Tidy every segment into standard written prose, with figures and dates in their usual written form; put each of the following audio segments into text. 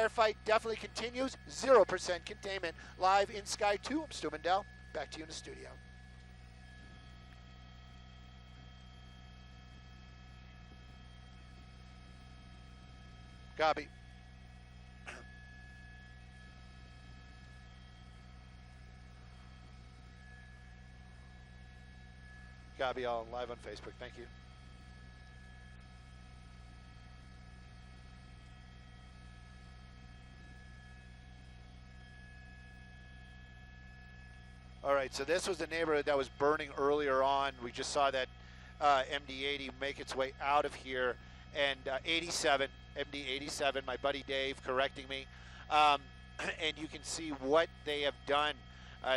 firefight definitely continues. 0% containment. Live in Sky 2. I'm Stu Mendel. Back to you in the studio. Copy. Copy, all live on Facebook. Thank you. All right, so this was the neighborhood that was burning earlier on. We just saw that MD80 make its way out of here. And 87, MD87, my buddy Dave correcting me. And you can see what they have done.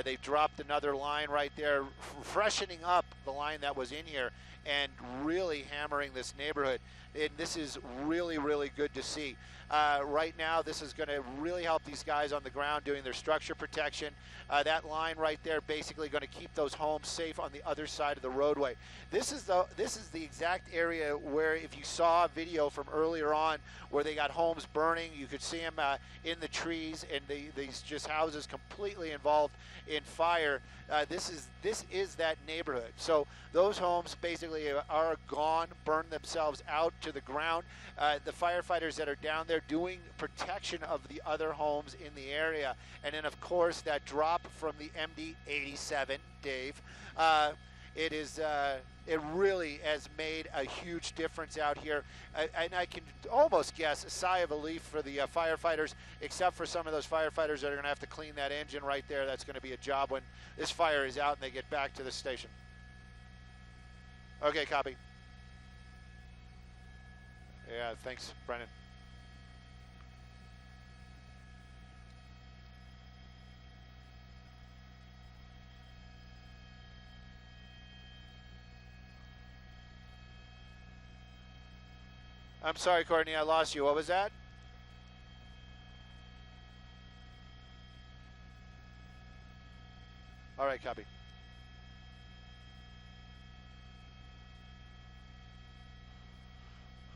They've dropped another line right there, freshening up the line that was in here and really hammering this neighborhood. And this is really, really good to see. Right now, this is going to really help these guys on the ground doing their structure protection. That line right there basically going to keep those homes safe on the other side of the roadway. This is the exact area where, if you saw a video from earlier on where they got homes burning, you could see them in the trees and these just houses completely involved in fire. This is that neighborhood. So those homes basically are gone, burned themselves out to the ground. The firefighters that are down there doing protection of the other homes in the area. And then, of course, that drop from the MD87, Dave, it really has made a huge difference out here. And I can almost guess a sigh of relief for the firefighters, except for some of those firefighters that are going to have to clean that engine right there. That's going to be a job when this fire is out and they get back to the station. Okay, copy. Yeah, thanks, Brennan. I'm sorry, Courtney, I lost you. What was that? All right, copy.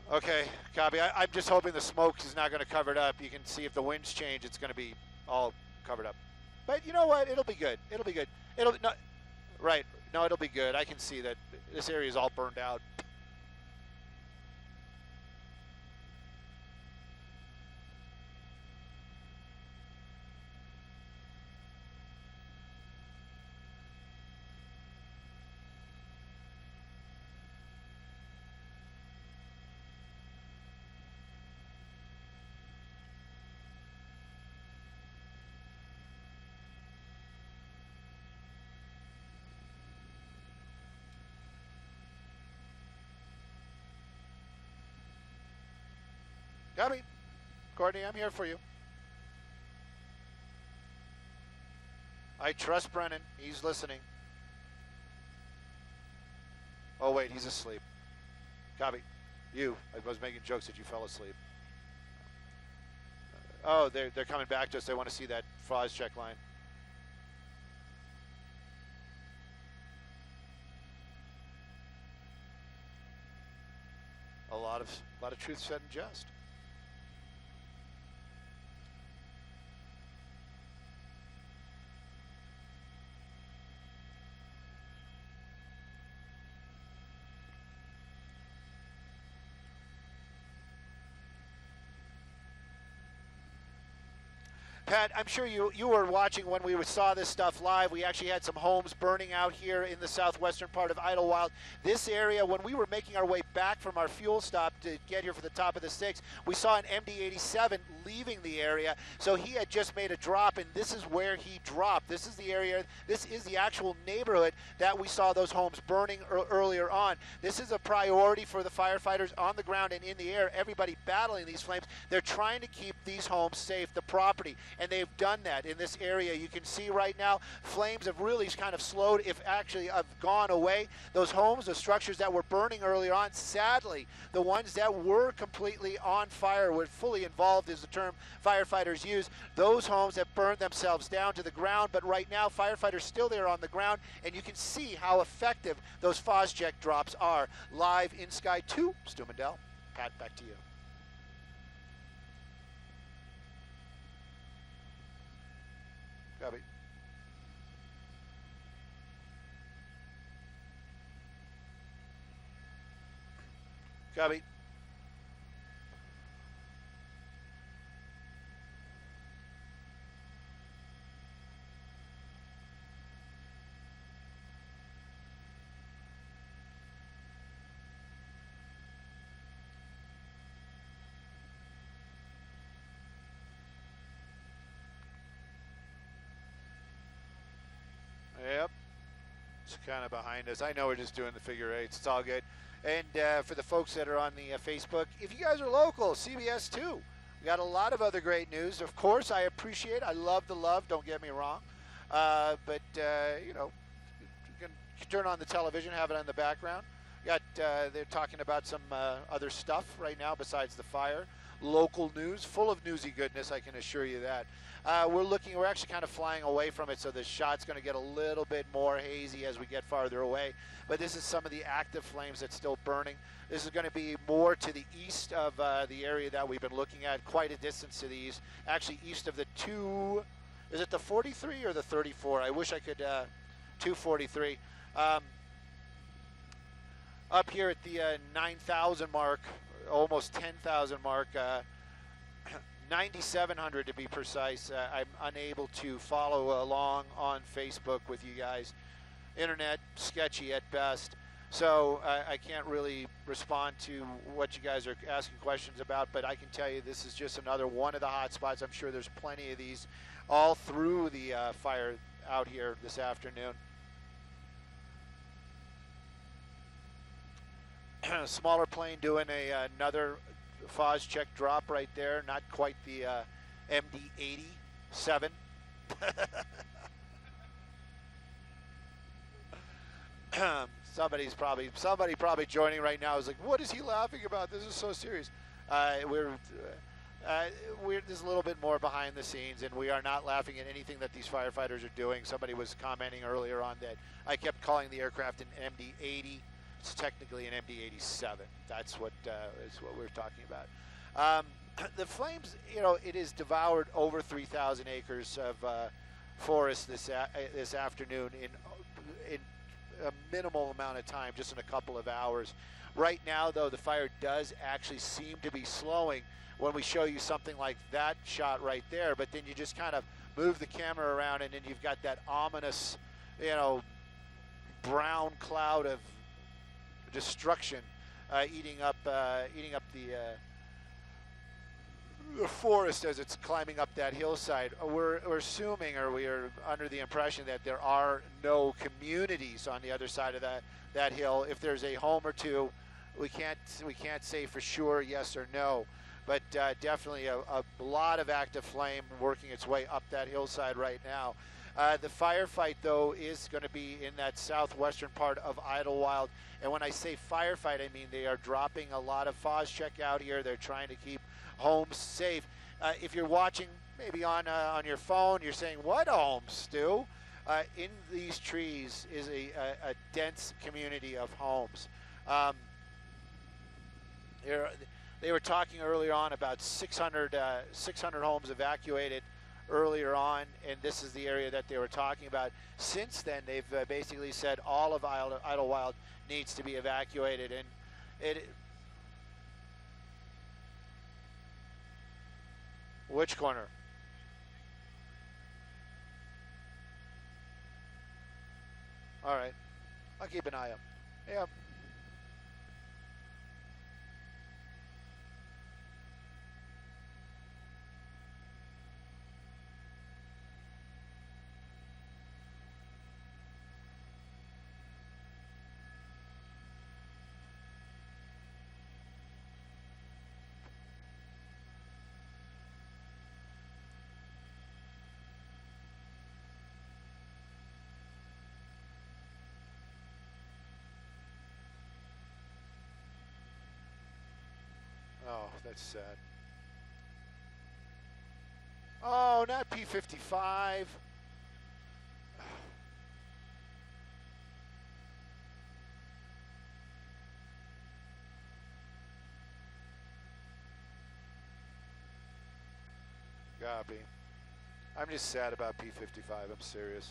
Okay, copy. I'm just hoping the smoke is not going to cover it up. You can see if the winds change, it's going to be all covered up. But you know what? It'll be good. It'll be good. Right. No, it'll be good. I can see that this area is all burned out. Copy. Courtney, I'm here for you. I trust Brennan. He's listening. Oh, wait, he's asleep. Copy. You. I was making jokes that you fell asleep. Oh, they're coming back to us. They want to see that FOS check line. A lot of truth said in jest. Pat, I'm sure you were watching when we saw this stuff live. We actually had some homes burning out here in the southwestern part of Idyllwild. This area, when we were making our way back from our fuel stop to get here for the top of the six, we saw an MD87 leaving the area. So he had just made a drop, and this is where he dropped. This is the area, this is the actual neighborhood that we saw those homes burning earlier on. This is a priority for the firefighters on the ground and in the air, everybody battling these flames. They're trying to keep these homes safe, the property. And they've done that in this area. You can see right now, flames have really kind of slowed, if actually have gone away. Those homes, the structures that were burning earlier on, sadly, the ones that were completely on fire, were fully involved is the term firefighters use. Those homes have burned themselves down to the ground, but right now, firefighters still there on the ground, and you can see how effective those FOSJEC drops are. Live in Sky 2, Stu Mendel. Pat, back to you. Copy. Copy. Yep. It's kind of behind us. I know we're just doing the figure eights. It's all good. And for the folks that are on the Facebook, if you guys are local, CBS 2. We got a lot of other great news. Of course, I appreciate. I love the love. Don't get me wrong. But you know, you can turn on the television, have it on the background. Got they're talking about some other stuff right now besides the fire. Local news, full of newsy goodness. I can assure you that. We're actually kind of flying away from it, so the shot's going to get a little bit more hazy as we get farther away. But this is some of the active flames that's still burning. This is going to be more to the east of the area that we've been looking at, quite a distance to the east. Actually, east of the is it the 43 or the 34? I wish I could, 243. Up here at the 9,000 mark, almost 10,000 mark, 9,700 to be precise. I'm unable to follow along on Facebook with you guys. Internet sketchy at best, so I can't really respond to what you guys are asking questions about, but I can tell you this is just another one of the hot spots. I'm sure there's plenty of these all through the fire out here this afternoon. Smaller plane doing another FOS check drop right there. Not quite the MD-87. Somebody probably joining right now is like, what is he laughing about? This is so serious. We're this a little bit more behind the scenes, and we are not laughing at anything that these firefighters are doing. Somebody was commenting earlier on that I kept calling the aircraft an MD-80. It's technically an MD-87. That's what is what we're talking about. The flames, you know, it has devoured over 3,000 acres of forest this afternoon in a minimal amount of time, just in a couple of hours. Right now, though, the fire does actually seem to be slowing when we show you something like that shot right there. But then you just kind of move the camera around, and then you've got that ominous, you know, brown cloud of destruction eating up the forest as it's climbing up that hillside. We're assuming, or we are under the impression, that there are no communities on the other side of that hill. If there's a home or two, we can't say for sure yes or no, but definitely a lot of active flame working its way up that hillside right now. The firefight, though, is going to be in that southwestern part of Idyllwild. And when I say firefight, I mean they are dropping a lot of FOS check out here. They're trying to keep homes safe. If you're watching maybe on your phone, you're saying, what homes, Stu? In these trees is a dense community of homes. They were talking earlier on about 600 homes evacuated earlier on, and this is the area that they were talking about. Since then, they've basically said all of Idyllwild needs to be evacuated, and which corner? All right, I'll keep an eye out. Yeah. Oh, that's sad. Oh, not P55. Copy. I'm just sad about P55. I'm serious.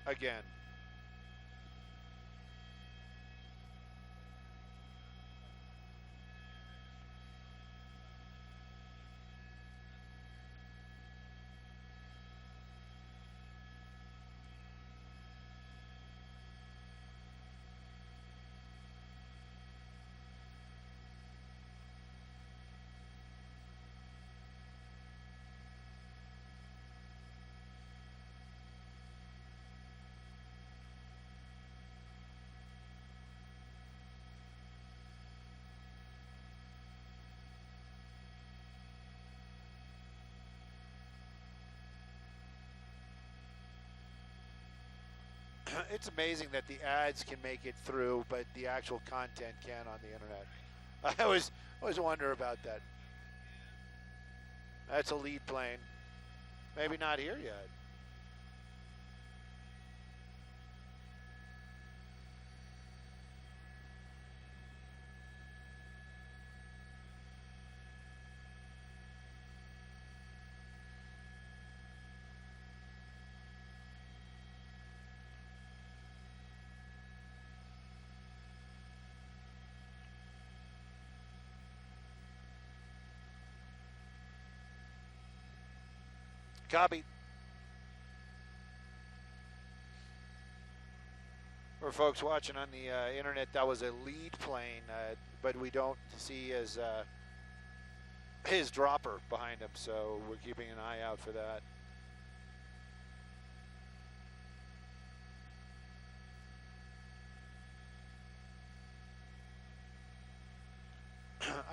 Again. It's amazing that the ads can make it through, but the actual content can on the internet. I always wonder about that. That's a lead plane. Maybe not here yet. Copy. For folks watching on the internet, that was a lead plane, but we don't see his dropper behind him, so we're keeping an eye out for that.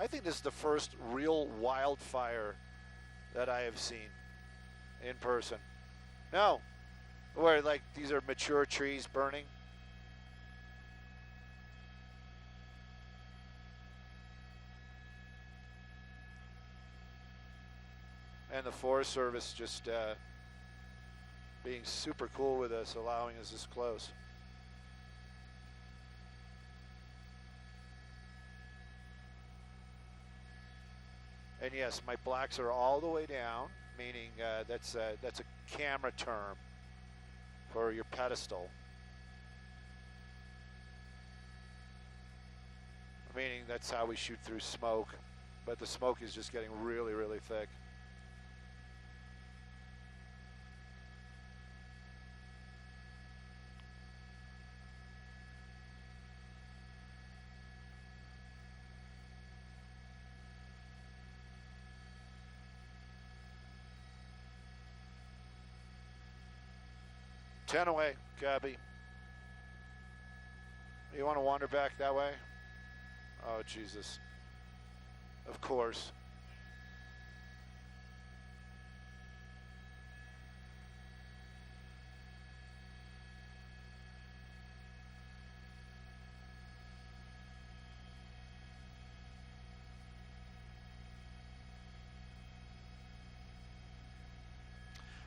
I think this is the first real wildfire that I have seen in person. No, where like these are mature trees burning. And the Forest Service just being super cool with us, allowing us this close. And yes, my blacks are all the way down, meaning that's a camera term for your pedestal. Meaning that's how we shoot through smoke, but the smoke is just getting really, really thick. Ten away, copy. You want to wander back that way? Oh, Jesus. Of course.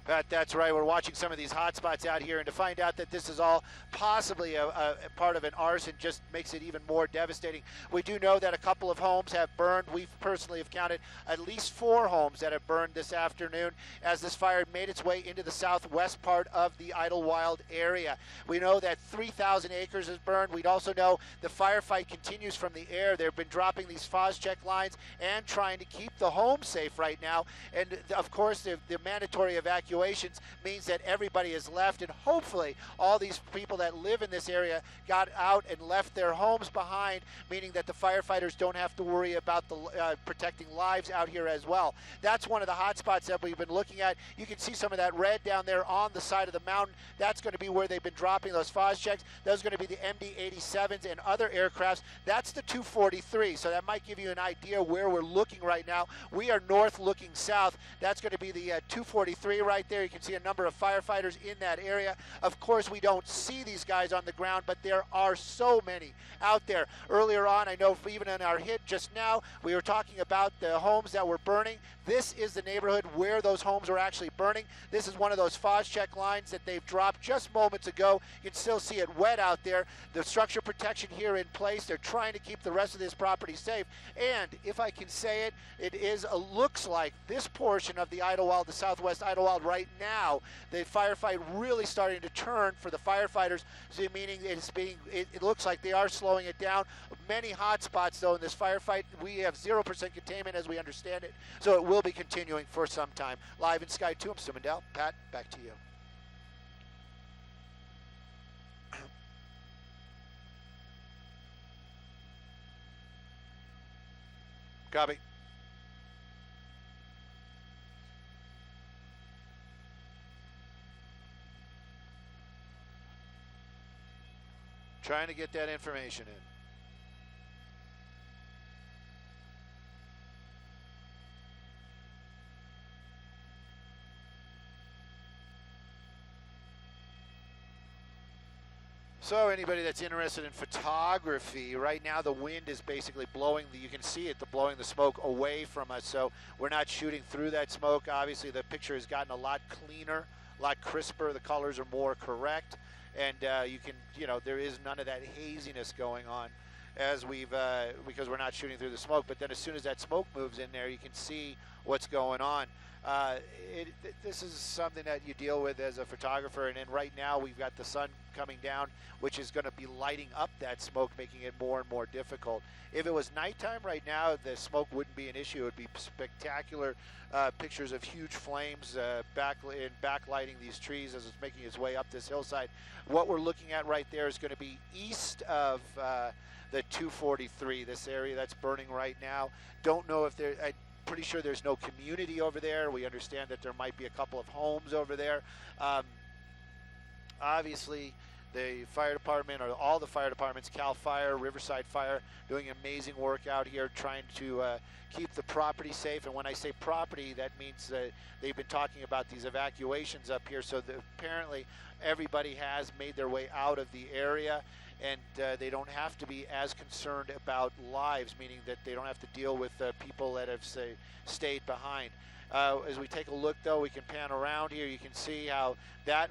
Pat, that's right. We're watching some of these hot spots out here, and to find out that this is all possibly a part of an arson just makes it even more devastating. We do know that a couple of homes have burned. We personally have counted at least 4 homes that have burned this afternoon as this fire made its way into the southwest part of the Idyllwild area. We know that 3,000 acres has burned. We'd also know the firefight continues from the air. They've been dropping these FOSCheck lines and trying to keep the home safe right now. And, of course, the mandatory evacuation means that everybody is left, and hopefully all these people that live in this area got out and left their homes behind, meaning that the firefighters don't have to worry about the protecting lives out here as well. That's one of the hot spots that we've been looking at. You can see some of that red down there on the side of the mountain. That's going to be where they've been dropping those FOSChecks. Those are going to be the MD-87s and other aircrafts. That's the 243, so that might give you an idea where we're looking right now. We are north looking south. That's going to be the 243 right right there. You can see a number of firefighters in that area. Of course, we don't see these guys on the ground, but there are so many out there. Earlier on, I know even in our hit just now, we were talking about the homes that were burning. This is the neighborhood where those homes were actually burning. This is one of those Phos-Chek lines that they've dropped just moments ago. You can still see it wet out there. The structure protection here in place. They're trying to keep the rest of this property safe. And if I can say it, it is looks like this portion of the Idyllwild, the southwest Idyllwild right now, the firefight really starting to turn for the firefighters, so meaning it looks like they are slowing it down. Many hot spots though in this firefight. We have 0% containment as we understand it, so it will be continuing for some time. Live in Sky 2, I'm Stu Mandel. Pat, back to you. Copy. Trying to get that information in. So anybody that's interested in photography, right now the wind is basically blowing, you can see it, blowing the smoke away from us, so we're not shooting through that smoke. Obviously the picture has gotten a lot cleaner, a lot crisper, the colors are more correct, and there is none of that haziness going on as because we're not shooting through the smoke. But then as soon as that smoke moves in there, you can see what's going on. This is something that you deal with as a photographer, and then right now we've got the sun coming down, which is going to be lighting up that smoke, making it more and more difficult. If it was nighttime right now, the smoke wouldn't be an issue. It would be spectacular pictures of huge flames backlighting these trees as it's making its way up this hillside. What we're looking at right there is going to be east of the 243, this area that's burning right now. Don't know if I'm pretty sure there's no community over there. We understand that there might be a couple of homes over there. Obviously, the fire department, or all the fire departments, Cal Fire, Riverside Fire, doing amazing work out here trying to keep the property safe. And when I say property, that means that they've been talking about these evacuations up here. So apparently everybody has made their way out of the area, and they don't have to be as concerned about lives, meaning that they don't have to deal with people that have stayed behind. As we take a look, though, we can pan around here. You can see how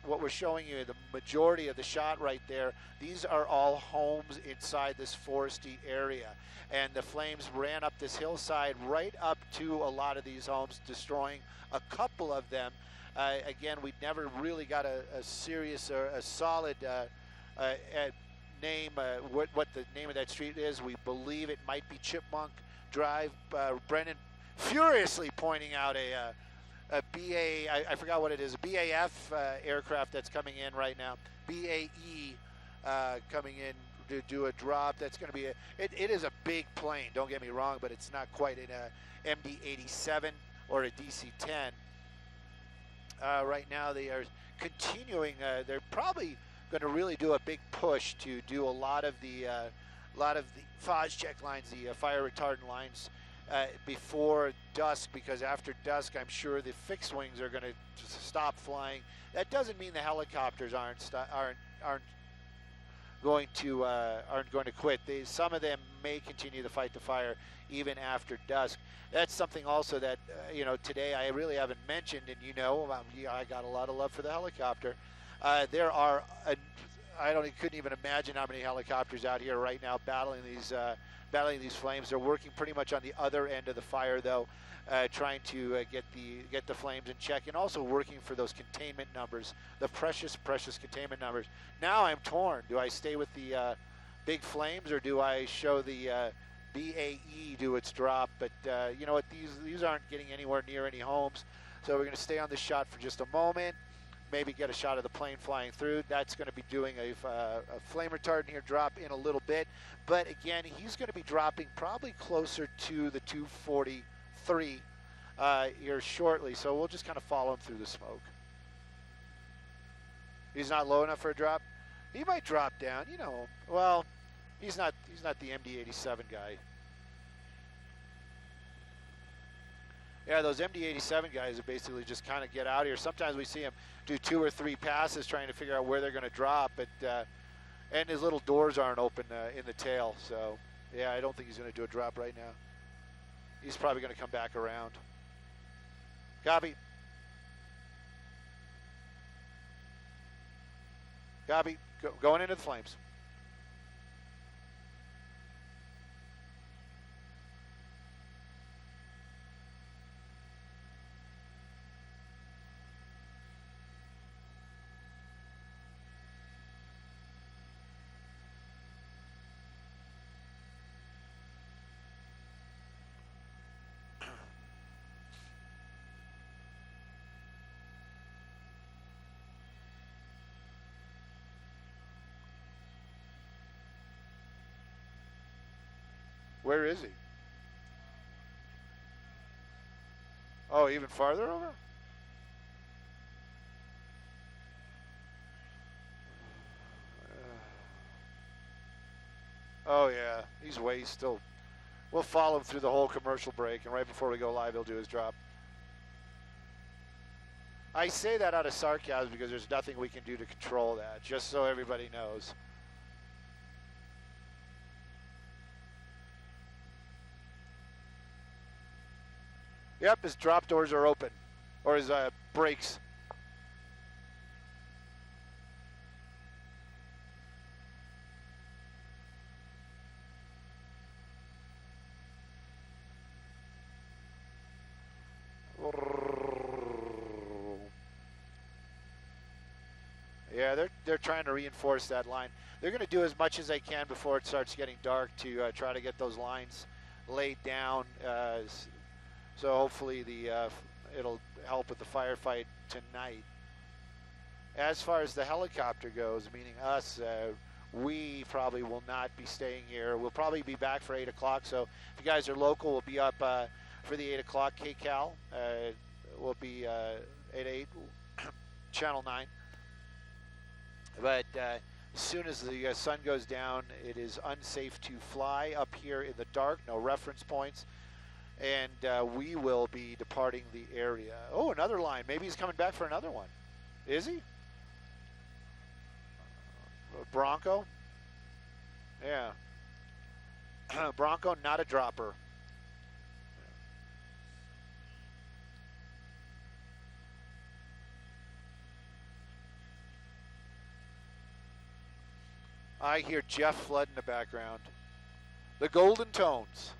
what we're showing you, the majority of the shot right there, these are all homes inside this foresty area. And the flames ran up this hillside right up to a lot of these homes, destroying a couple of them. Again, we never really got a serious or a solid name, what the name of that street is. We believe it might be Chipmunk Drive. Brennan furiously pointing out a BA, I forgot what it is, a BAF aircraft that's coming in right now. BAE coming in to do a drop. That's going to be it is a big plane, don't get me wrong, but it's not quite an MD-87 or a DC-10. Right now they are continuing, they're probably going to really do a big push to do a lot of the Phos-Chek lines, the fire retardant lines, before dusk, because after dusk I'm sure the fixed wings are going to stop flying. That doesn't mean the helicopters aren't going to quit. Some of them may continue to fight the fire even after dusk. That's something also that today I really haven't mentioned, and I got a lot of love for the helicopter. There are couldn't even imagine how many helicopters out here right now battling these flames. They're working pretty much on the other end of the fire, though, trying to get the flames in check, and also working for those containment numbers, the precious containment numbers. Now I'm torn. Do I stay with the big flames, or do I show the BAE do its drop? But you know what? These aren't getting anywhere near any homes, so we're going to stay on this shot for just a moment. Maybe get a shot of the plane flying through. That's going to be doing a flame retardant here drop in a little bit. But again, he's going to be dropping probably closer to the 243 here shortly. So we'll just kind of follow him through the smoke. He's not low enough for a drop. He might drop down, Well, he's not the MD-87 guy. Yeah, those MD-87 guys are basically just kind of get out here. Sometimes we see them do 2 or 3 passes trying to figure out where they're going to drop, but and his little doors aren't open in the tail. So, yeah, I don't think he's going to do a drop right now. He's probably going to come back around. Copy. Copy. Going into the flames. Where is he? Oh, even farther over? Oh, yeah. He's way still. We'll follow him through the whole commercial break, and right before we go live, he'll do his drop. I say that out of sarcasm because there's nothing we can do to control that, just so everybody knows. Yep, his drop doors are open, or his brakes. Yeah, they're trying to reinforce that line. They're going to do as much as they can before it starts getting dark to try to get those lines laid down. So hopefully it'll help with the firefight tonight. As far as the helicopter goes, meaning us, we probably will not be staying here. We'll probably be back for 8 o'clock. So if you guys are local, we'll be up for the 8 o'clock KCAL. We'll be at 8, Channel 9. But as soon as the sun goes down, it is unsafe to fly up here in the dark, no reference points. And we will be departing the area. Oh, another line. Maybe he's coming back for another one. Is he? Bronco? Yeah. Bronco, not a dropper. I hear Jeff Flood in the background. The Golden Tones.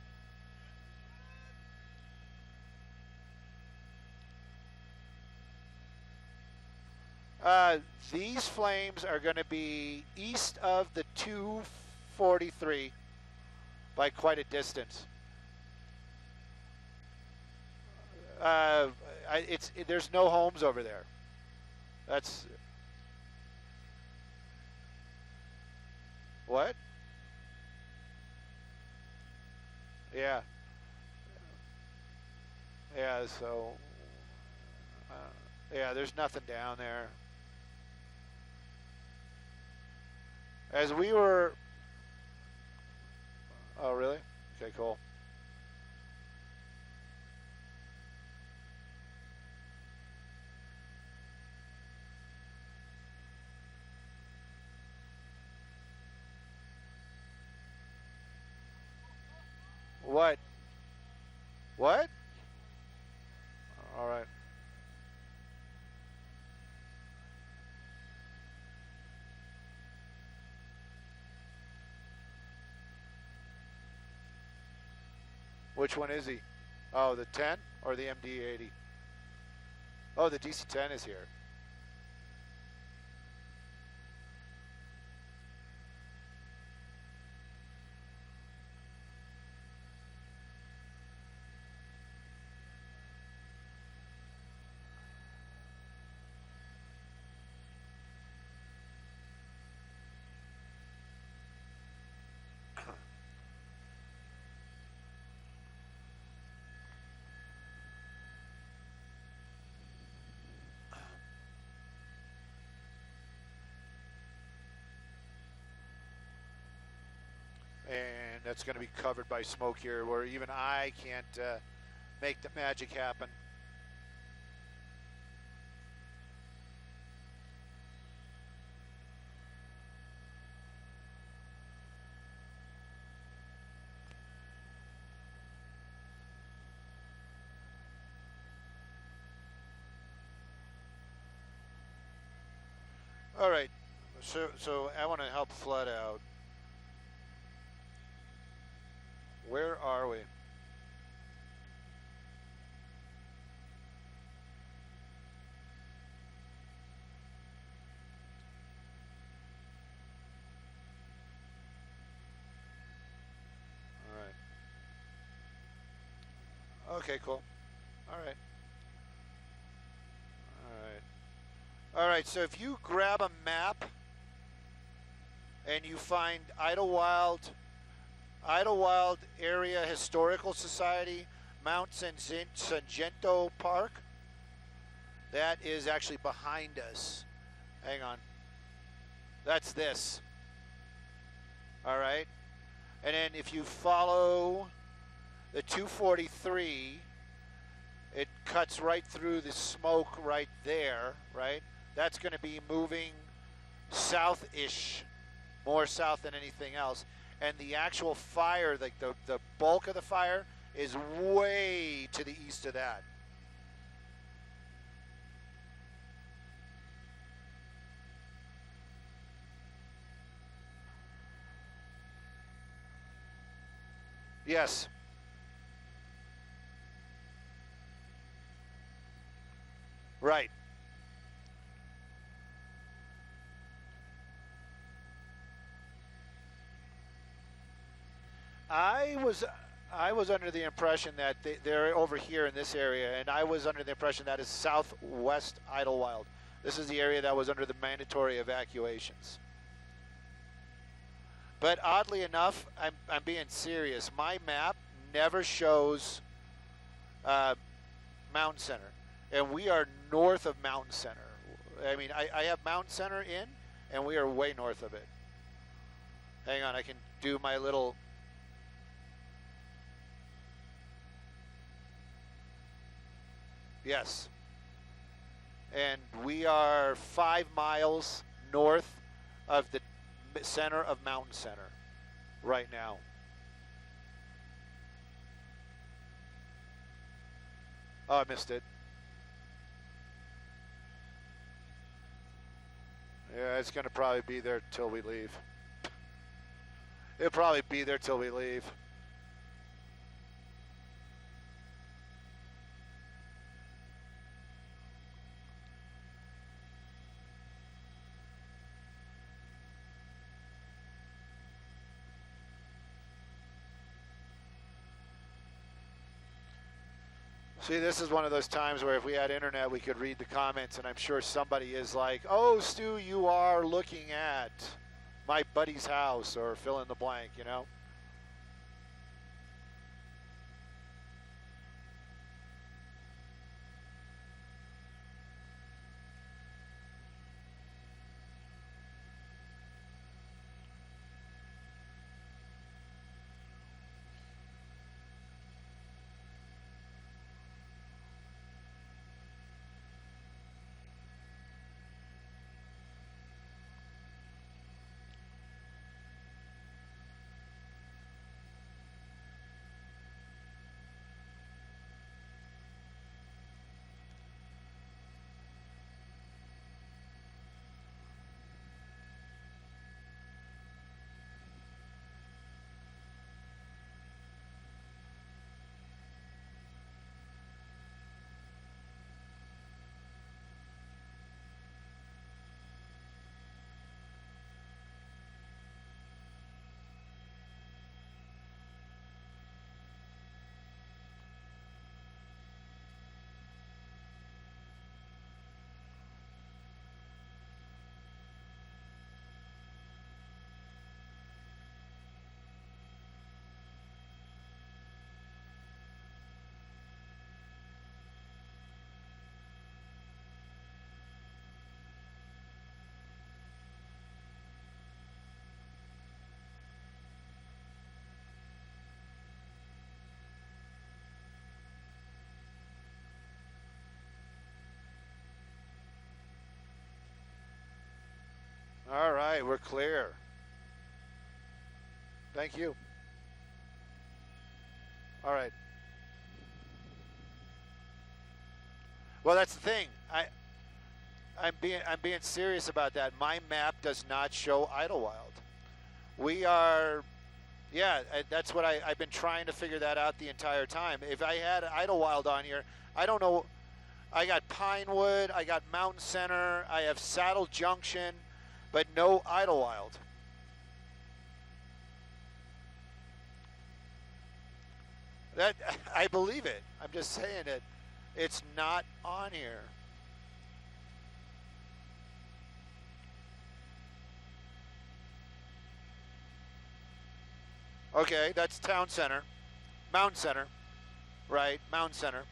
These flames are going to be east of the 243 by quite a distance. There's no homes over there. That's what? Yeah. Yeah. So. Yeah, there's nothing down there. As we were... Oh, really? Okay, cool. What? What? All right. Which one is he? Oh, the 10 or the MD-80? Oh, the DC-10 is here. And that's going to be covered by smoke here, where even I can't make the magic happen. All right, so I want to help flood out. Where are we? All right. Okay, cool. All right. All right. All right, so if you grab a map and you find Idyllwild Area Historical Society, Mount Sargento Park, that is actually behind us. Hang on. That's this. All right. And then if you follow the 243, it cuts right through the smoke right there, right? That's going to be moving south-ish, more south than anything else. And the actual fire, like the bulk of the fire, is way to the east of that. Yes. Right. I was under the impression that they're over here in this area, and I was under the impression that is southwest Idyllwild. This is the area that was under the mandatory evacuations. But oddly enough, I'm being serious. My map never shows Mountain Center, and we are north of Mountain Center. I mean, I have Mountain Center in, and we are way north of it. Hang on, I can do my little... Yes. And we are 5 miles north of the center of Mountain Center right now. Oh, I missed it. Yeah, it's going to probably be there till we leave. It'll probably be there till we leave. See, this is one of those times where if we had internet, we could read the comments, and I'm sure somebody is like, oh, Stu, you are looking at my buddy's house, or fill in the blank, you know? All right, we're clear. Thank you. All right. Well, that's the thing. I'm being serious about that. My map does not show Idyllwild. We are, yeah. That's what I've been trying to figure that out the entire time. If I had Idyllwild on here, I don't know. I got Pinewood, I got Mountain Center, I have Saddle Junction, but no Idyllwild. That I believe it. I'm just saying it. It's not on here. Okay, that's Town Center. Mountain Center. Right, Mountain Center.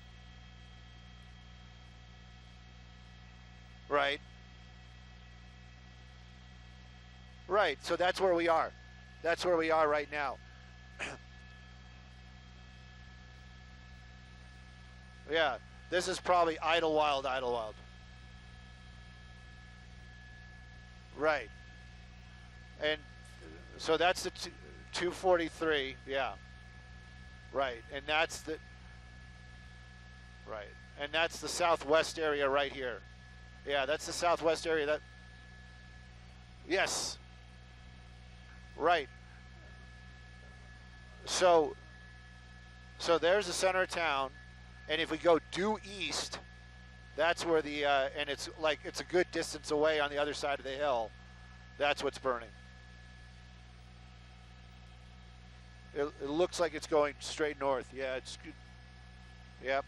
Right. Right, so that's where we are. That's where we are right now. Yeah, this is probably Idyllwild. Right. And so that's the 243, yeah. Right, and that's the, right. And that's the southwest area right here. Yeah, that's the southwest area. That. Yes. Right. So there's the center of town, and if we go due east, that's where the and it's like it's a good distance away on the other side of the hill. That's what's burning. It looks like it's going straight north. Yeah, it's good. Yep.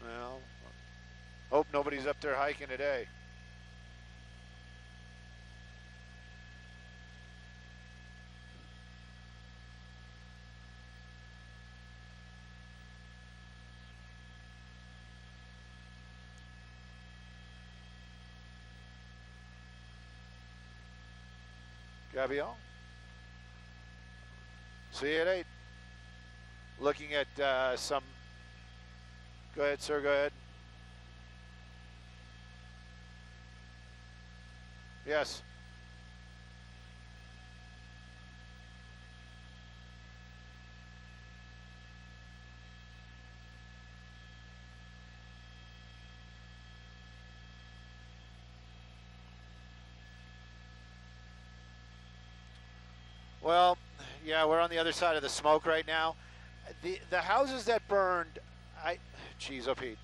Well, hope nobody's up there hiking today. Gabriel? See you at 8. Looking at some. Go ahead, sir. Go ahead. Yes. Well, yeah, we're on the other side of the smoke right now. The houses that burned, geez, oh Pete.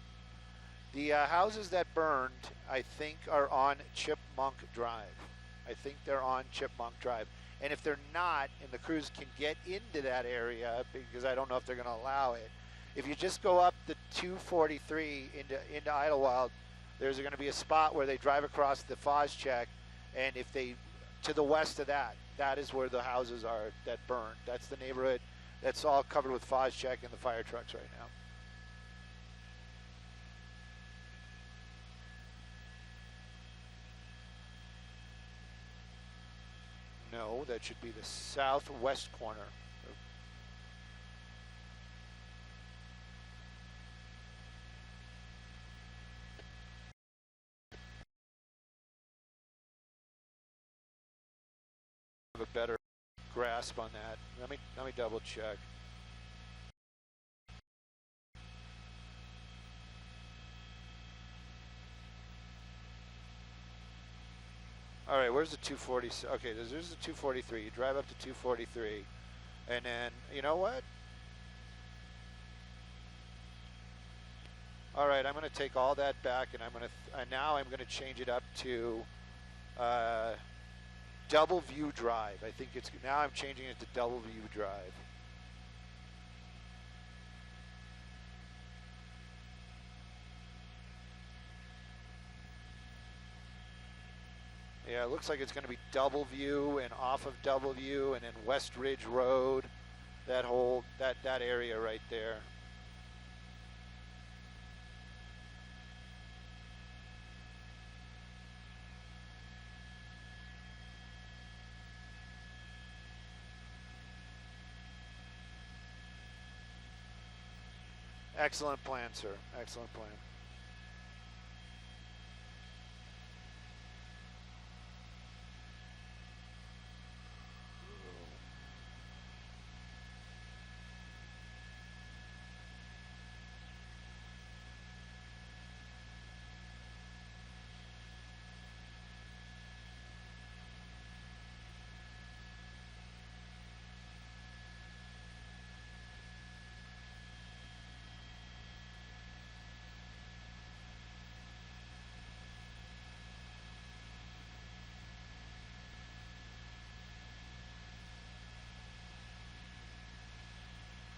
The houses that burned, I think, are on Chipmunk Drive. I think they're on Chipmunk Drive. And if they're not, and the crews can get into that area, because I don't know if they're going to allow it, if you just go up the 243 into Idyllwild, there's going to be a spot where they drive across the Foz check, and if they, to the west of that, that is where the houses are that burned. That's the neighborhood that's all covered with Foz check and the fire trucks right now. No, that should be the southwest corner. Have a better grasp on that. Let me double check. All right, where's the 240? Okay, there's the 243. You drive up to 243, and then you know what? All right, I'm going to take all that back, and now I'm going to change it up to Double View Drive. I think it's now I'm changing it to Double View Drive. Yeah, it looks like it's going to be Double View and off of Double View, and then West Ridge Road, that whole that area right there. Excellent plan, sir. Excellent plan.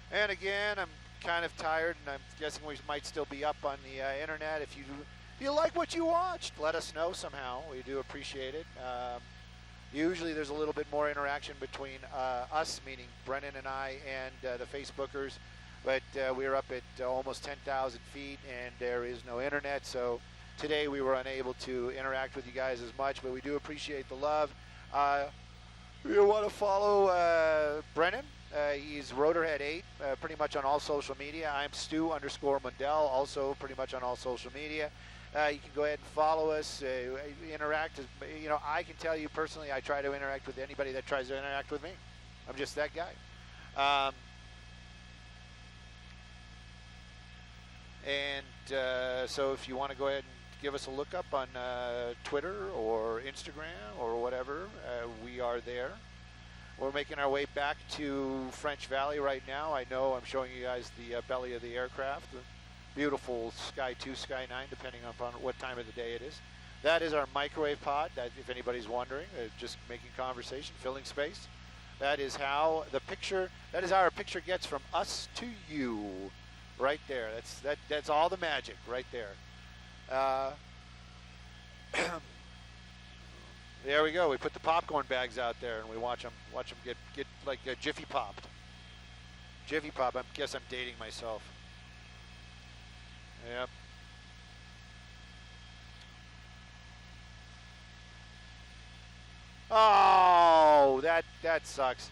And again, I'm kind of tired, and I'm guessing we might still be up on the internet. If you like what you watched, let us know somehow. We do appreciate it. Usually there's a little bit more interaction between us, meaning Brennan and I, and the Facebookers. But we're up at almost 10,000 feet, and there is no internet. So today we were unable to interact with you guys as much, but we do appreciate the love. You want to follow Brennan? He's Rotorhead8, pretty much on all social media. I'm Stu_Mundell, also pretty much on all social media. You can go ahead and follow us, interact. You know, I can tell you personally, I try to interact with anybody that tries to interact with me. I'm just that guy. So if you want to go ahead and give us a look up on Twitter or Instagram or whatever, we are there. We're making our way back to French Valley right now. I know I'm showing you guys the belly of the aircraft. The beautiful Sky 2, Sky 9, depending upon what time of the day it is. That is our microwave pod, that, if anybody's wondering, just making conversation, filling space. That is how the picture, that is how our picture gets from us to you. Right there. That's all the magic right there. There we go. We put the popcorn bags out there, and we watch them get like Jiffy popped. Jiffy pop. I guess I'm dating myself. Yep. Oh, that sucks.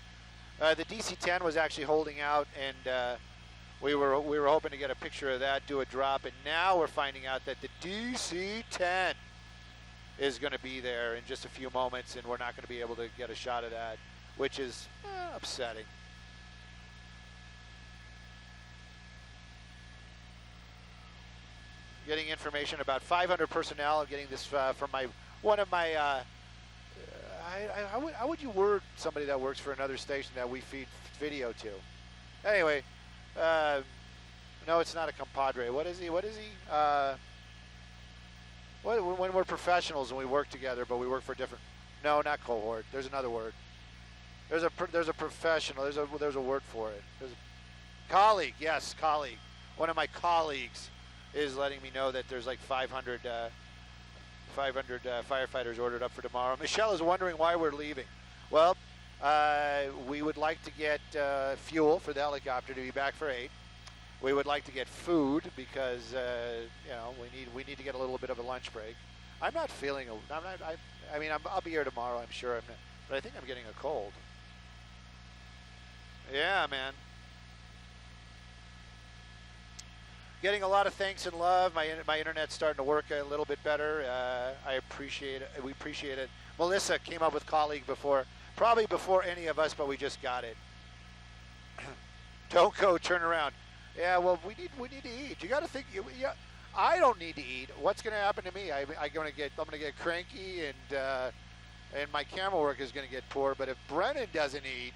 The DC-10 was actually holding out, and we were hoping to get a picture of that, do a drop, and now we're finding out that the DC-10 is going to be there in just a few moments, and we're not going to be able to get a shot of that, which is upsetting. Getting information about 500 personnel. I'm getting this from one of my. How would you word somebody that works for another station that we feed video to? Anyway, no, it's not a compadre. What is he? When we're professionals and we work together, but we work for different. No, not cohort. There's another word. There's a professional. There's a word for it. There's a colleague. Yes, colleague. One of my colleagues is letting me know that there's like 500 firefighters ordered up for tomorrow. Michelle is wondering why we're leaving. Well, we would like to get fuel for the helicopter to be back for 8. We would like to get food because you know, we need to get a little bit of a lunch break. I'm not feeling. I'll be here tomorrow. I'm sure. But I think I'm getting a cold. Yeah, man. Getting a lot of thanks and love. My internet's starting to work a little bit better. I appreciate it. We appreciate it. Melissa came up with colleague probably before any of us, but we just got it. Don't go. Turn around. Yeah, well, we need to eat. You got to think. I don't need to eat. What's going to happen to me? I'm going to get cranky, and my camera work is going to get poor. But if Brennan doesn't eat,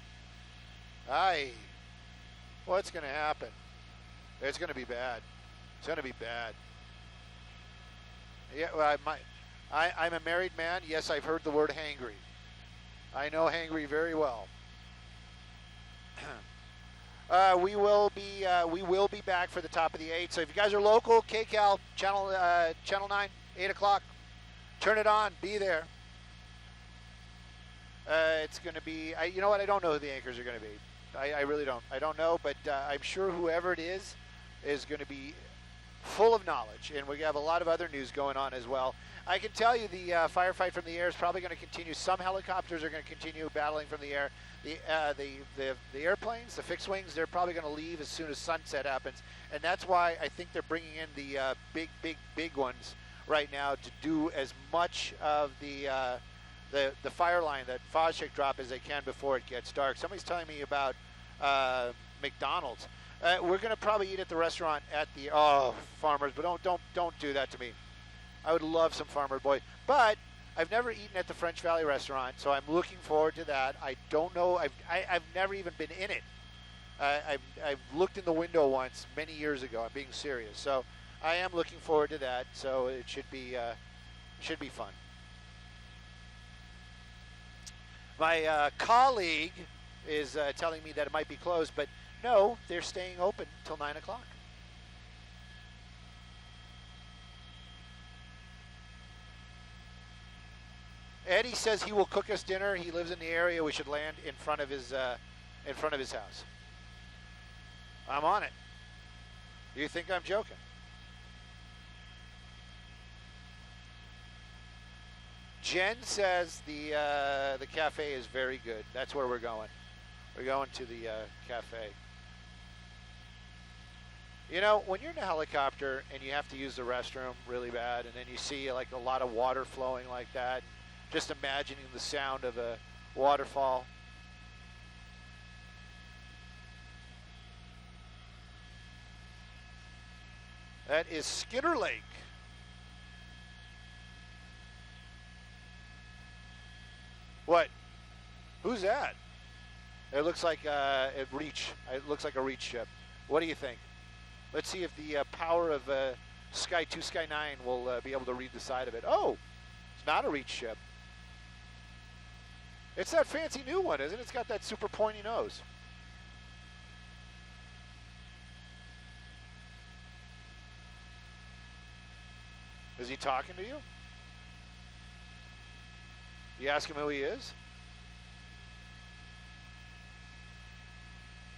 what's going to happen? It's going to be bad. It's going to be bad. Yeah, well, I'm a married man. Yes, I've heard the word hangry. I know hangry very well. We will be back for the top of the 8. So if you guys are local, KCAL channel 9, 8 o'clock, turn it on. Be there. It's going to be. You know what? I don't know who the anchors are going to be. I really don't. I don't know, but I'm sure whoever it is going to be full of knowledge, and we have a lot of other news going on as well. I can tell you the firefight from the air is probably going to continue. Some helicopters are going to continue battling from the air. The airplanes, the fixed wings, they're probably going to leave as soon as sunset happens, and that's why I think they're bringing in the big ones right now to do as much of the fire line, that fog check drop, as they can before it gets dark. Somebody's telling me about McDonald's. We're going to probably eat at the restaurant at the Farmers, but don't do that to me. I would love some Farmer Boy, but I've never eaten at the French Valley restaurant, so I'm looking forward to that. I don't know. I've never even been in it. I've looked in the window once many years ago. I'm being serious. So I am looking forward to that. So it should be fun. My colleague is telling me that it might be closed, but no, they're staying open till 9 o'clock. Eddie says he will cook us dinner. He lives in the area. We should land in front of his house. I'm on it. You think I'm joking? Jen says the cafe is very good. That's where we're going. We're going to the cafe. You know, when you're in a helicopter and you have to use the restroom really bad, and then you see like a lot of water flowing like that, just imagining the sound of a waterfall. That is Skinner Lake. What? Who's that? It looks like a Reach. It looks like a Reach ship. What do you think? Let's see if the power of Sky 2, Sky 9 will be able to read the side of it. Oh, it's not a Reach ship. It's that fancy new one, isn't it? It's got that super pointy nose. Is he talking to you? You ask him who he is?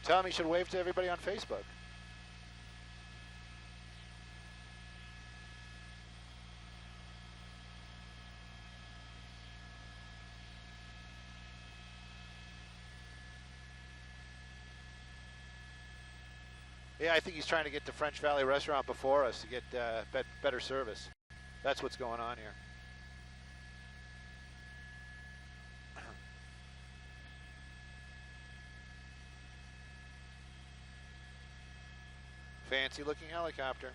Tell him he should wave to everybody on Facebook. Yeah, I think he's trying to get to French Valley Restaurant before us to get better service. That's what's going on here. Fancy looking helicopter.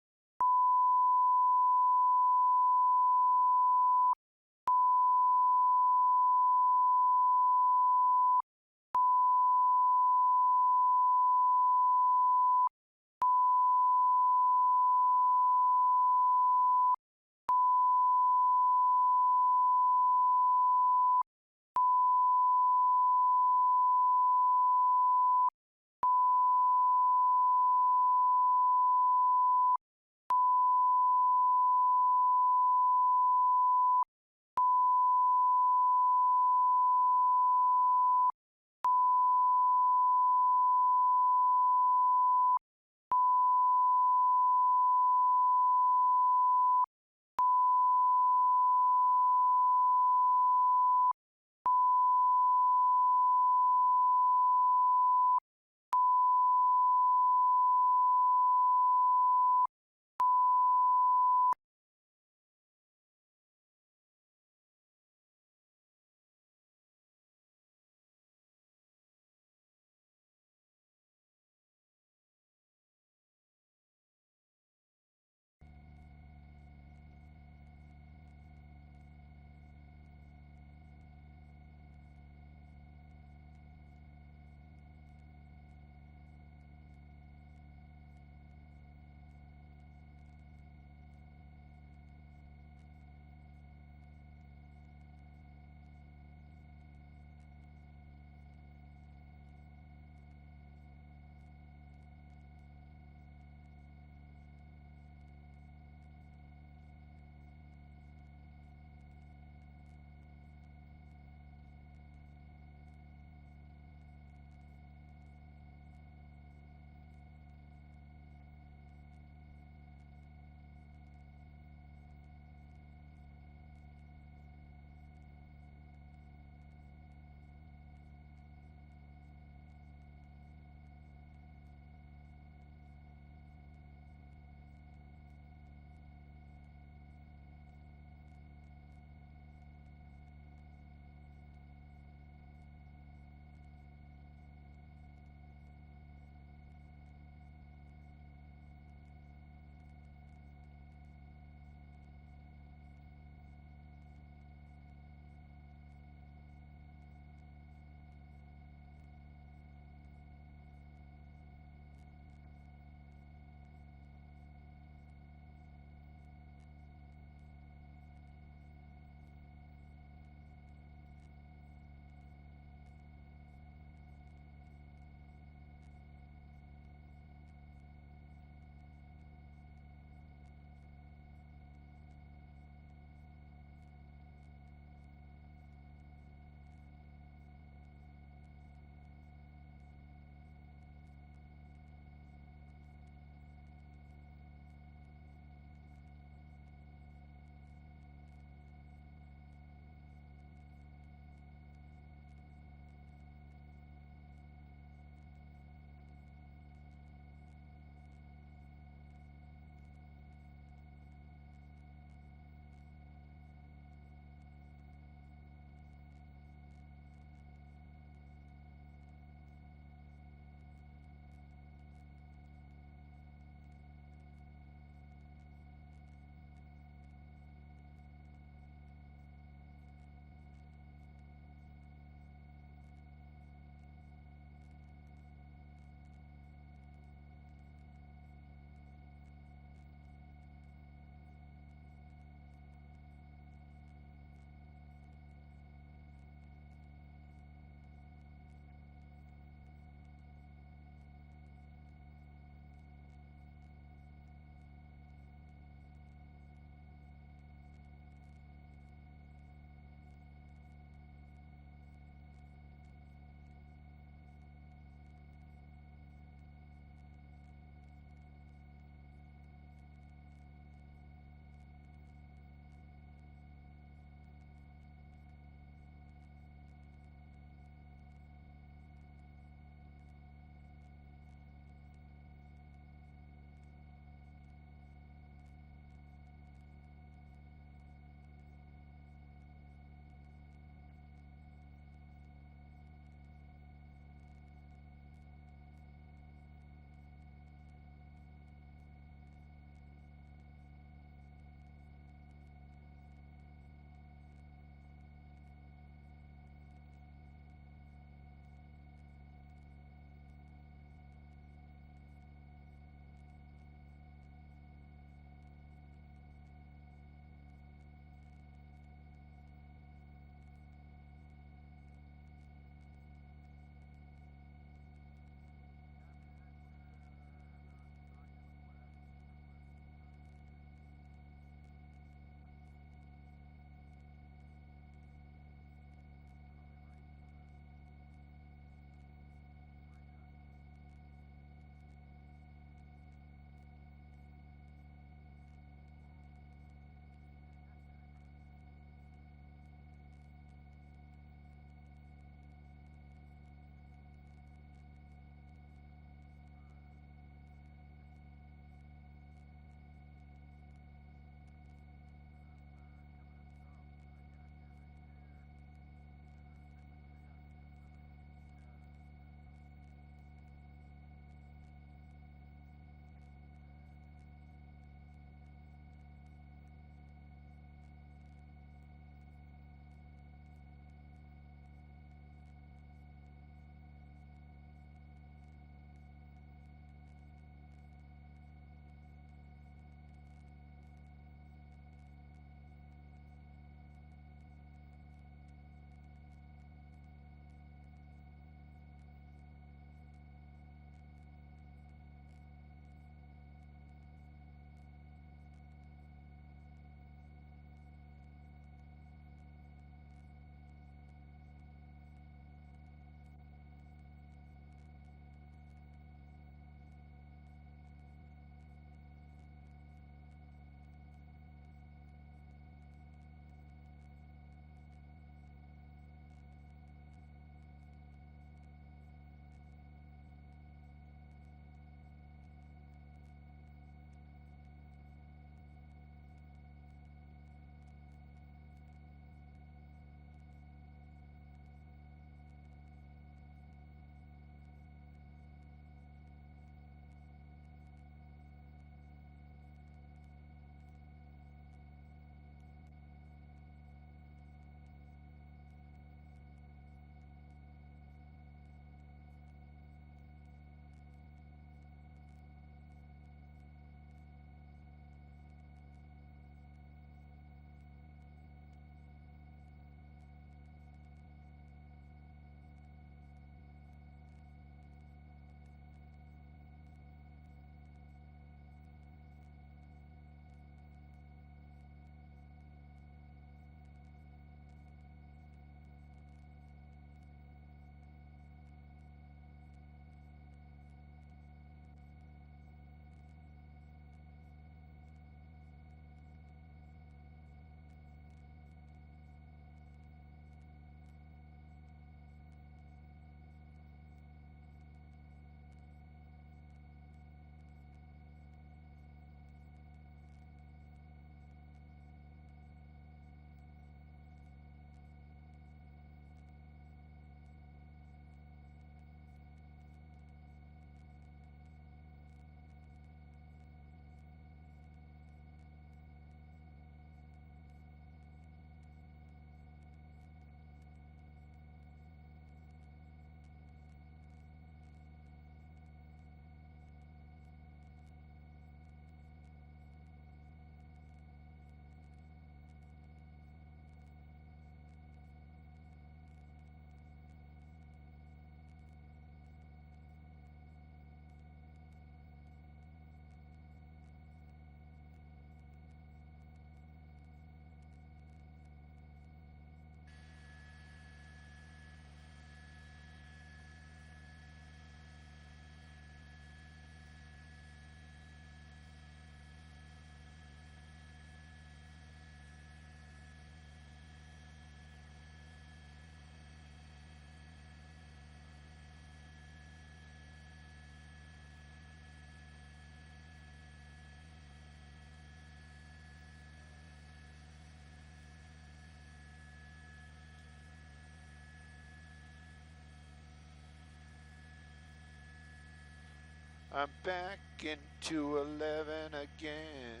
I'm back into 11 again.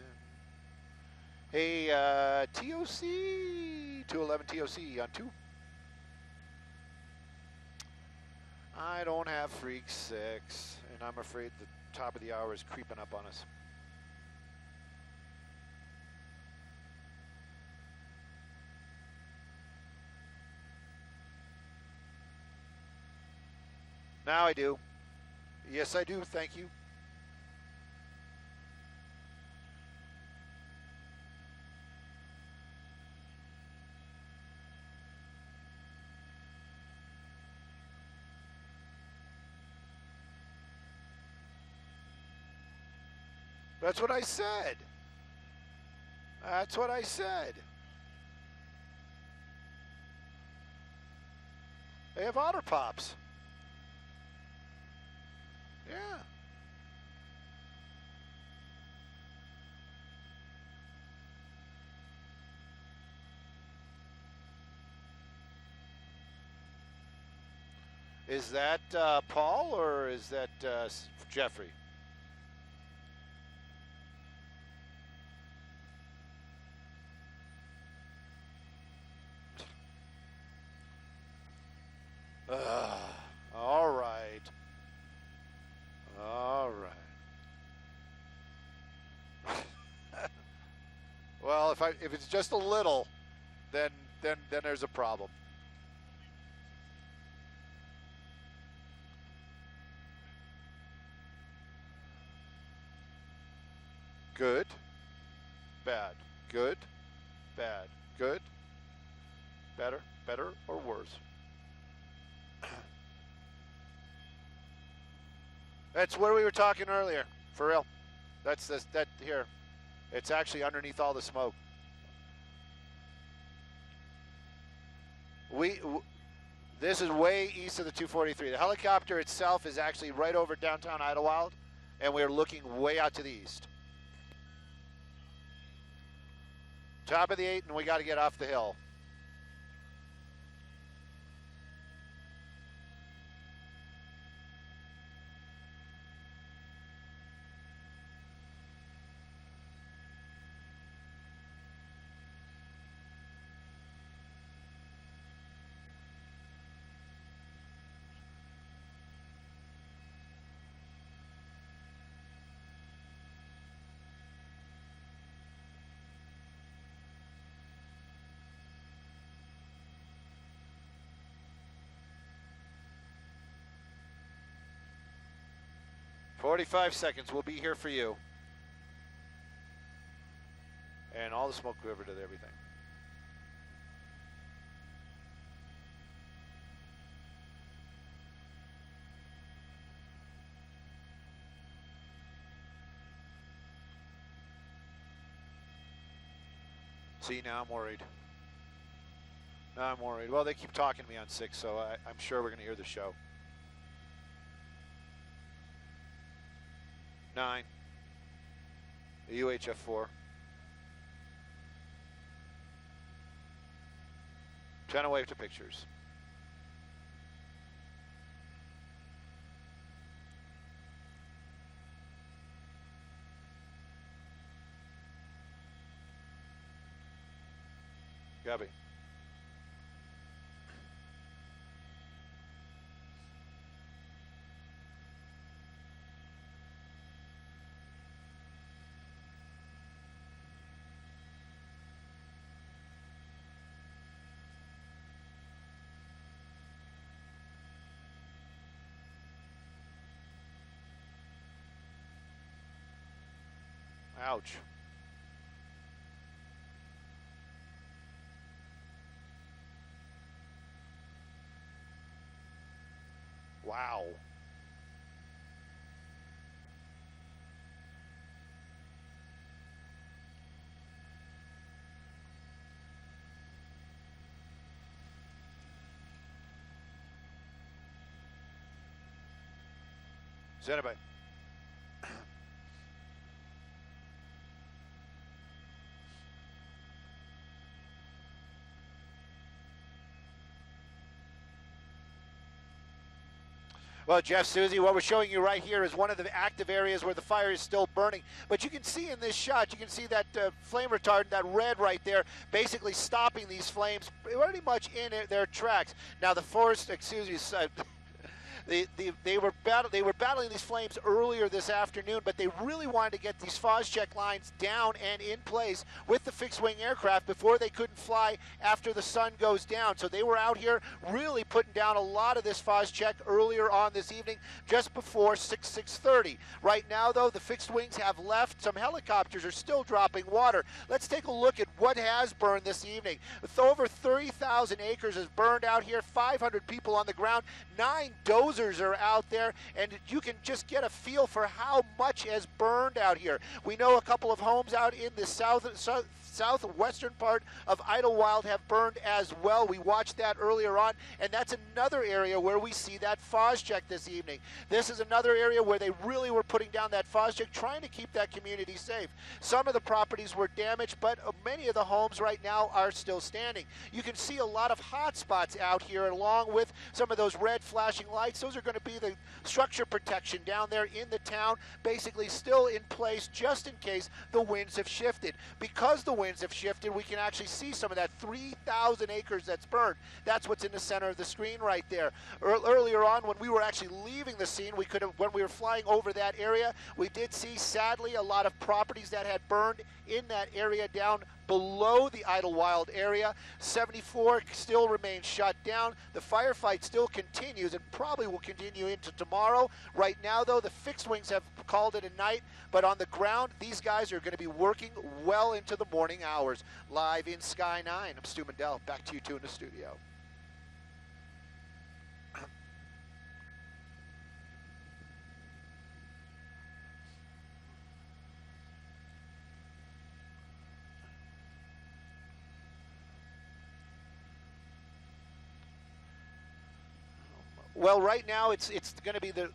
Hey, TOC, 211 TOC on 2. I don't have Freak 6, and I'm afraid the top of the hour is creeping up on us. Now I do. Yes, I do. Thank you. That's what I said. That's what I said. They have otter pops. Yeah. Is that Paul or is that Jeffrey? All right. All right. Well, if it's just a little, then there's a problem. Good, bad, good, bad, good, better, better, or worse. That's where we were talking earlier, for real. That's that here. It's actually underneath all the smoke. This is way east of the 243. The helicopter itself is actually right over downtown Idyllwild, and we're looking way out to the east. Top of the 8, and we got to get off the hill. "45 seconds. We'll be here for you." And all the smoke covered to everything. See, now I'm worried. Now I'm worried. Well, they keep talking to me on 6, so I'm sure we're going to hear the show. 9. The UHF 4. 10 away to pictures. Gabby. Ouch. Wow. Zenobite. Well, Jeff, Susie, what we're showing you right here is one of the active areas where the fire is still burning. But you can see in this shot, you can see that flame retardant, that red right there, basically stopping these flames pretty much in their tracks. Now, the forest, excuse me, they were battling these flames earlier this afternoon, but they really wanted to get these Phosgec lines down and in place with the fixed-wing aircraft before they couldn't fly after the sun goes down. So they were out here really putting down a lot of this Phosgec earlier on this evening, just before 6:30. Right now, though, the fixed wings have left. Some helicopters are still dropping water. Let's take a look at what has burned this evening. With over 30,000 acres is burned out here, 500 people on the ground, 9 dozers are out there, and you can just get a feel for how much has burned out here. We know a couple of homes out in the southwestern part of Idyllwild have burned as well. We watched that earlier on, and that's another area where we see that Phosgec this evening. This is another area where they really were putting down that Phosgec, trying to keep that community safe. Some of the properties were damaged, but many of the homes right now are still standing. You can see a lot of hot spots out here along with some of those red flashing lights. Those are going to be the structure protection down there in the town, basically still in place just in case the winds have shifted. Because the winds have shifted, we can actually see some of that 3,000 acres that's burned. That's what's in the center of the screen right there. Earlier on, when we were actually leaving the scene, when we were flying over that area, we did see, sadly, a lot of properties that had burned in that area down below the Idyllwild area. 74 still remains shut down. The firefight still continues and probably will continue into tomorrow. Right now, though, the fixed wings have called it a night, but on the ground, these guys are going to be working well into the morning hours. Live in Sky 9, I'm Stu Mandel. Back to you two in the studio. Well, right now it's going to be the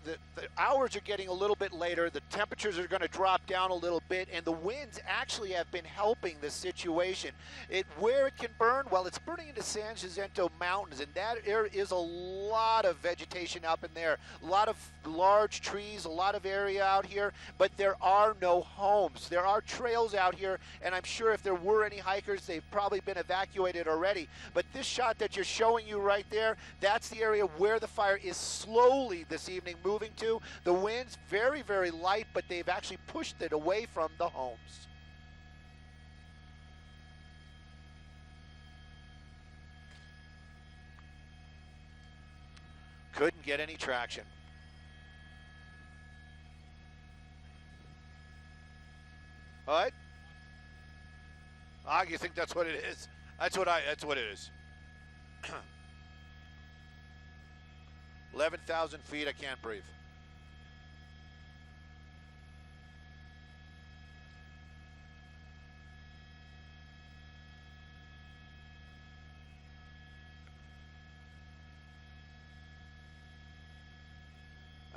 hours are getting a little bit later. The temperatures are going to drop down a little bit, and the winds actually have been helping the situation. Where it can burn, well, it's burning into San Jacinto Mountains, and there is a lot of vegetation up in there. A lot of large trees, a lot of area out here, but there are no homes. There are trails out here, and I'm sure if there were any hikers, they've probably been evacuated already. But this shot that you're showing you right there, that's the area where the fire is slowly this evening moving to. The winds very, very light, but they've actually pushed it away from the homes. Couldn't get any traction. What? Ah, you think that's what it is? That's what it is. 11,000 feet, I can't breathe.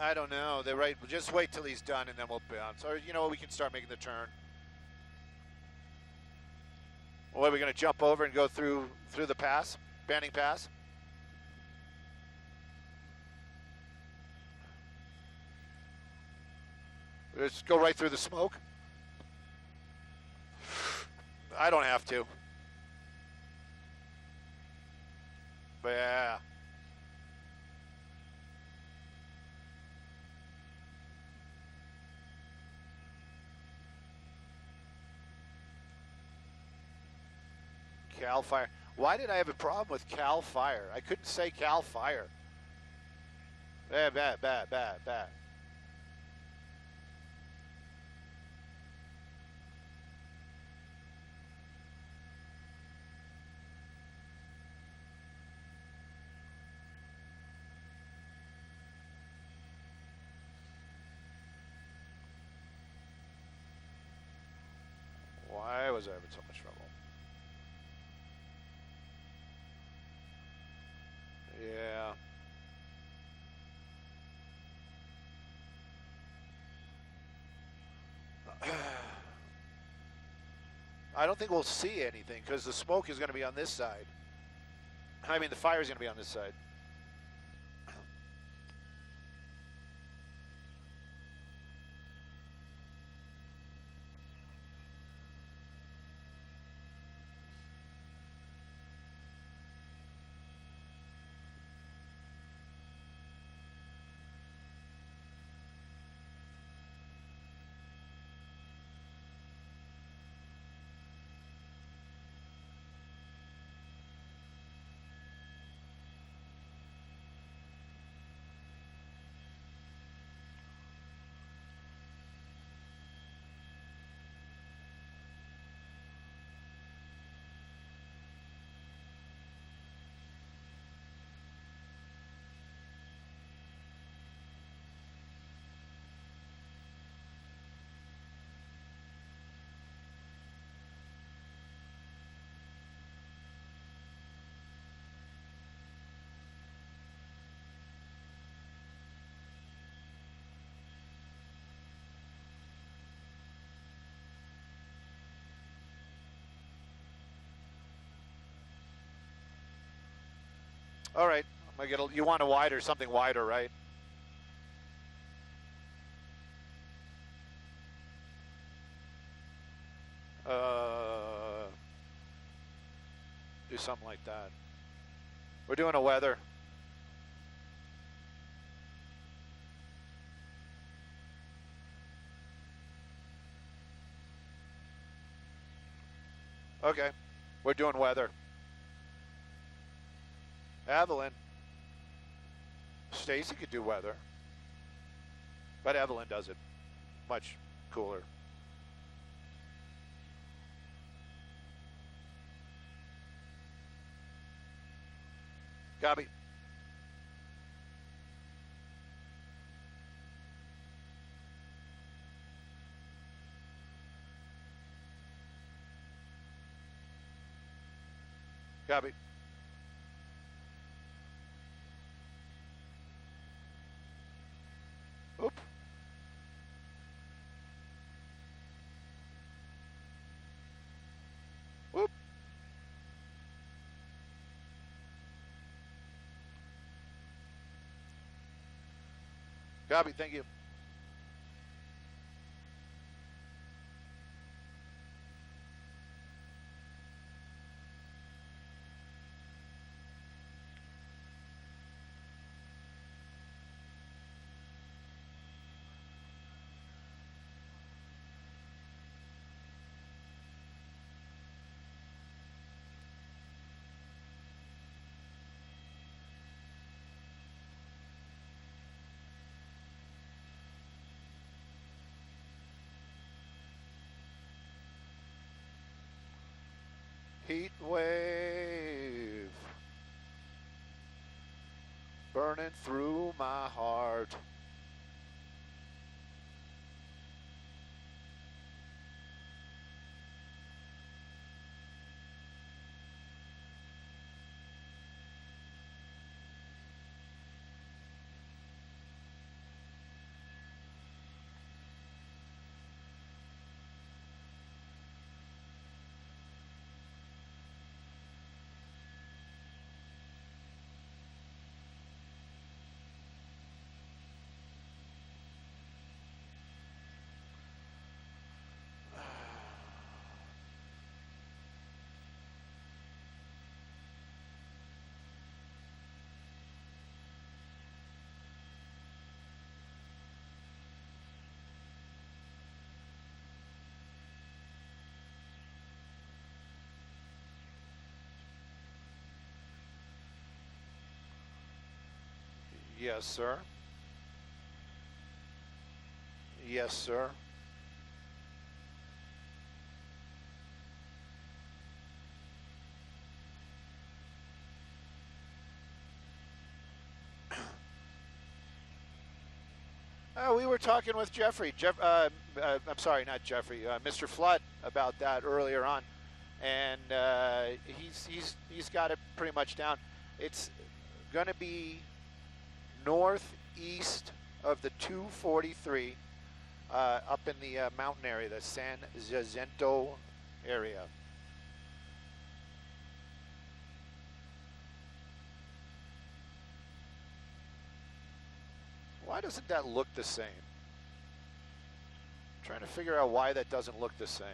I don't know. They're right. We'll just wait till he's done and then we'll bounce. Or, you know, we can start making the turn. Or are we going to jump over and go through the pass? Banning Pass? Let's go right through the smoke. I don't have to. But yeah. Cal Fire. Why did I have a problem with Cal Fire? I couldn't say Cal Fire. Bad. Why was I having so much trouble? Yeah. I don't think we'll see anything because the smoke is going to be on this side. I mean, the fire is going to be on this side. All right. I'm gonna get you want a wider, something wider, right? Do something like that. We're doing a weather. Okay. We're doing weather. Evelyn. Stacy could do weather. But Evelyn does it much cooler. Copy. Copy. Oop. Whoop. Copy. Thank you. Heat wave burning through my heart. Yes, sir. Yes, sir. We were talking with Jeffrey. I'm sorry, not Jeffrey. Mr. Flood about that earlier on, and he's got it pretty much down. It's going to be northeast of the 243, up in the mountain area, the San Jacinto area. Why doesn't that look the same? I'm trying to figure out why that doesn't look the same.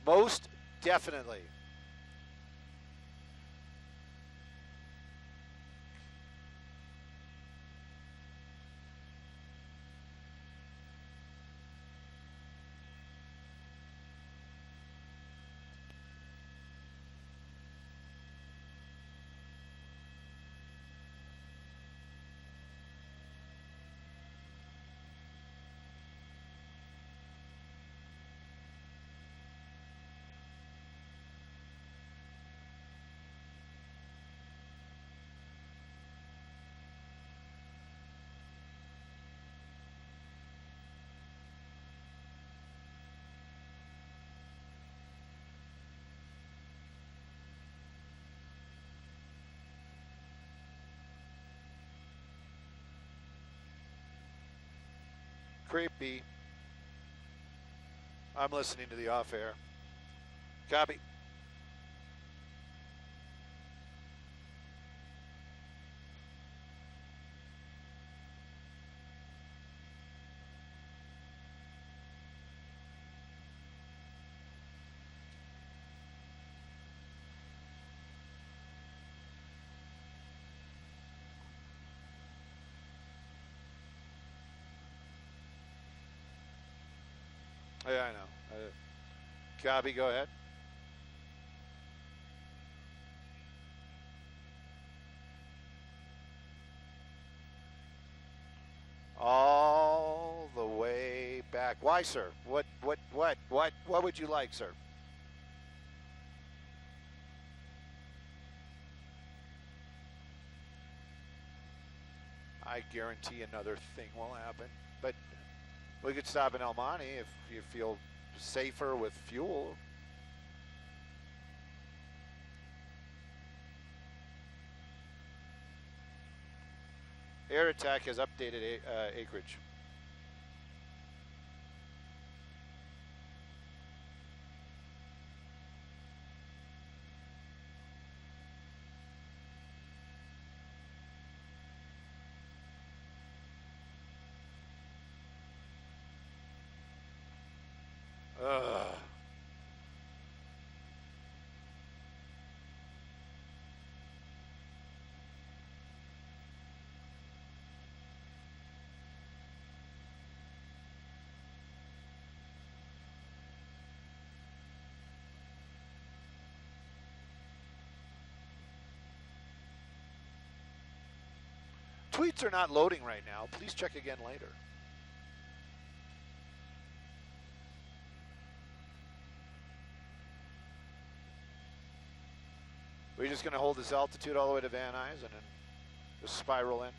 Most definitely. Creepy. I'm listening to the off air. Copy. Yeah, I know. Copy, go ahead. All the way back. Why, sir? What would you like, sir? I guarantee another thing will happen. But we could stop in El Monte if you feel safer with fuel. Air Attack has updated acreage. Ugh. Tweets are not loading right now. Please check again later. We're just going to hold this altitude all the way to Van Nuys and then just spiral in.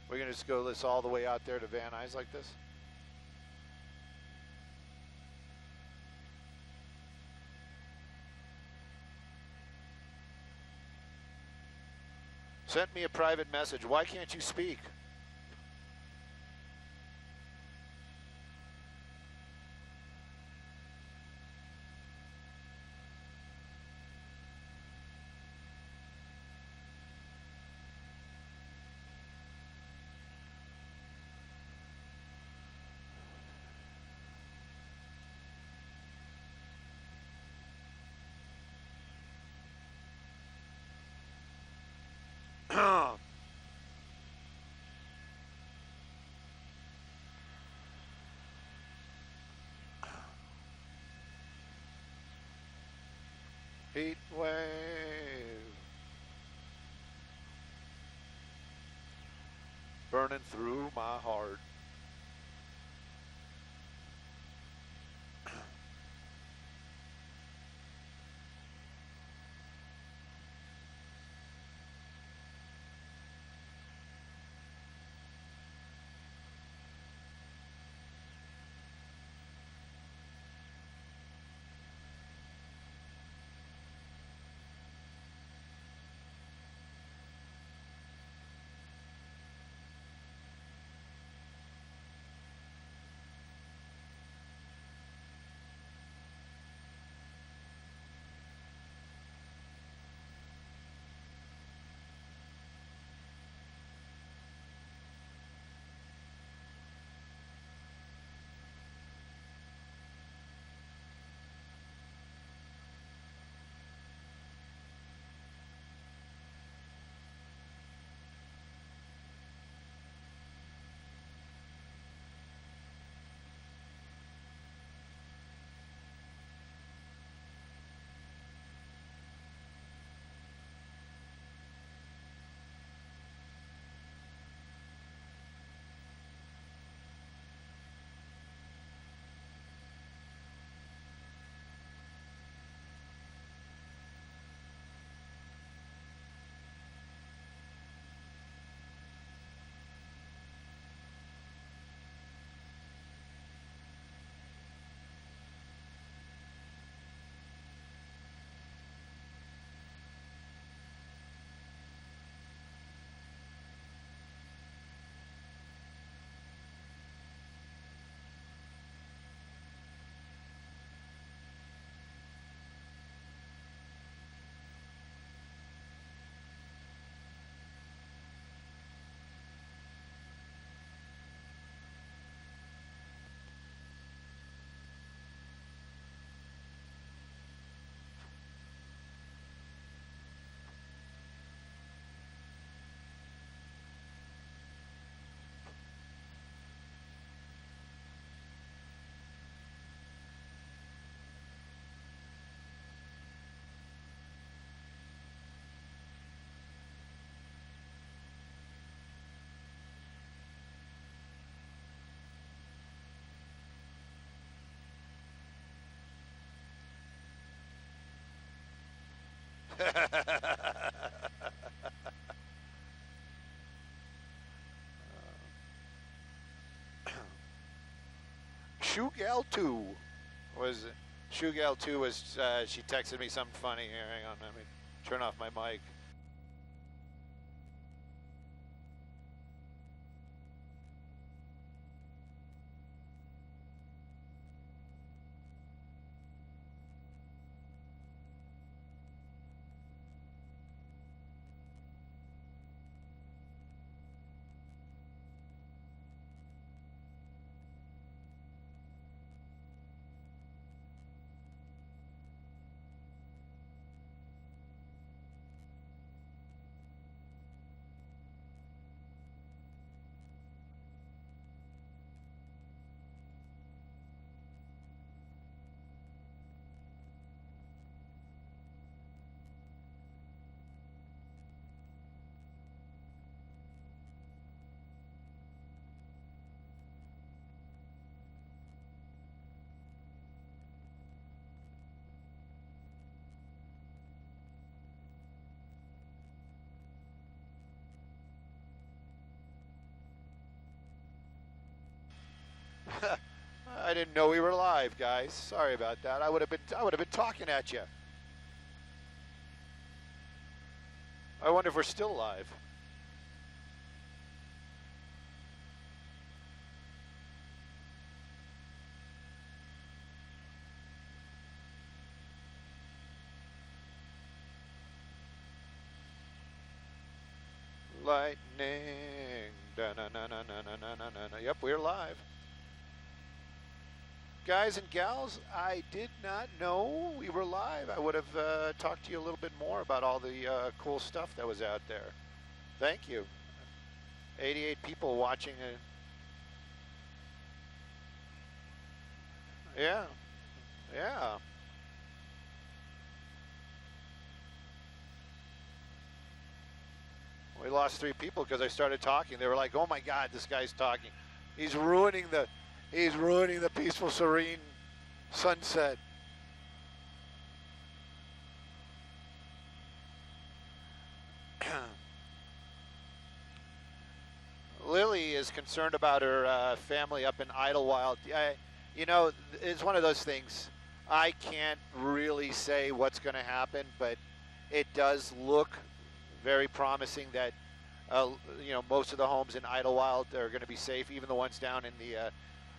We're going to just go this all the way out there to Van Nuys like this. Sent me a private message. Why can't you speak? Heat wave. Burning through my heart. Shoegal 2 was Shoegal 2 was she texted me something funny here. Hang on, let me turn off my mic. I didn't know we were live, guys. Sorry about that. I would have been talking at you. I wonder if we're still live. Lightning. Da-na-na-na-na-na-na-na. Yep, we're live. Guys and gals, I did not know we were live. I would have talked to you a little bit more about all the cool stuff that was out there. Thank you. 88 people watching it. Yeah. Yeah. We lost 3 people because I started talking. They were like, "Oh my God, this guy's talking. He's ruining the peaceful, serene sunset." Lily is concerned about her family up in Idyllwild. You know, it's one of those things. I can't really say what's going to happen, but it does look very promising that you know, most of the homes in Idyllwild are going to be safe, even the ones down in the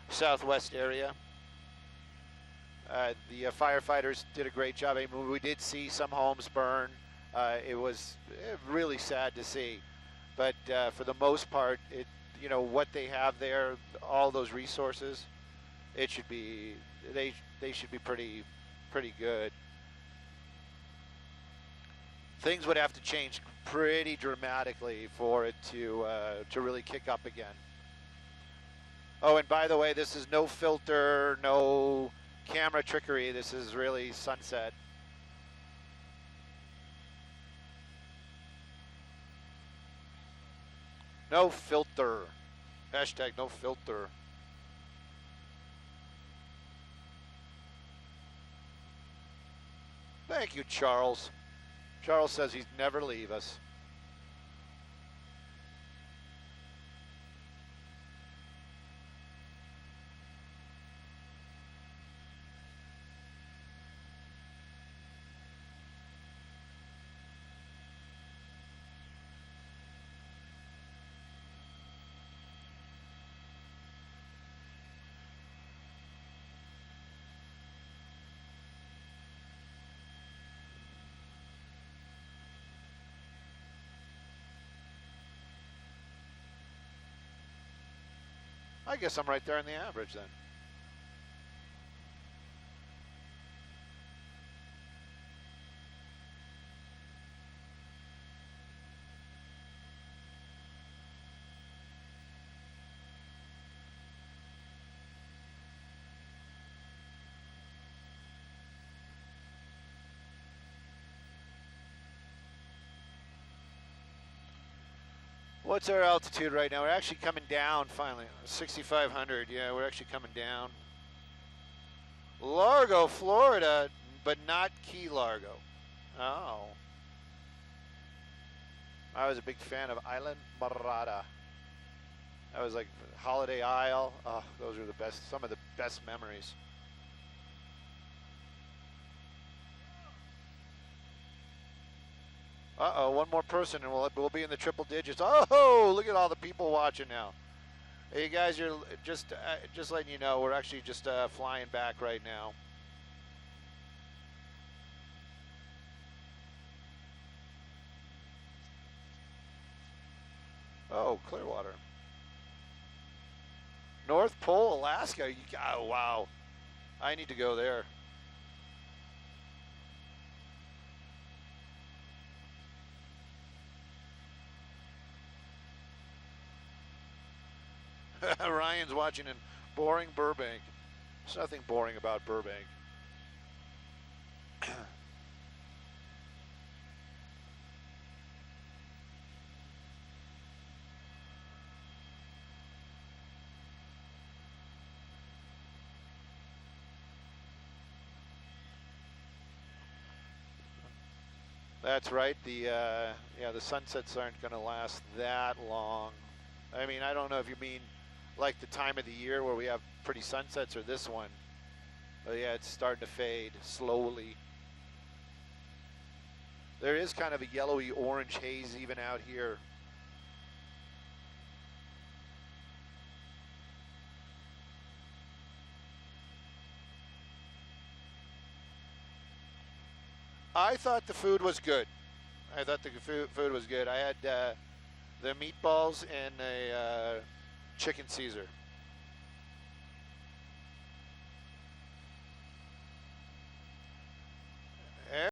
southwest area. The firefighters did a great job. I mean, we did see some homes burn. It was really sad to see, but for the most part, you know, what they have there, all those resources, it should be they should be pretty good. Things would have to change pretty dramatically for it to really kick up again. Oh, and by the way, this is no filter, no camera trickery. This is really sunset. No filter. Hashtag no filter. Thank you, Charles. Charles says he'd never leave us. I guess I'm right there in the average then. What's our altitude right now? We're actually coming down finally. 6,500. Yeah, we're actually coming down. Largo, Florida, but not Key Largo. Oh. I was a big fan of Island Marada. That was like Holiday Isle. Oh, those are the best, some of the best memories. Uh-oh, one more person and we'll be in the triple digits. Oh, look at all the people watching now. Hey, you guys, are just letting you know, we're actually just flying back right now. Oh, Clearwater. North Pole, Alaska. Oh, wow. I need to go there. Ryan's watching in boring Burbank. There's nothing boring about Burbank. That's right. The sunsets aren't going to last that long. I mean, I don't know if you mean like the time of the year where we have pretty sunsets or this one. But yeah, it's starting to fade slowly. There is kind of a yellowy orange haze even out here. I thought the food was good. I thought the food was good. I had the meatballs and a chicken Caesar.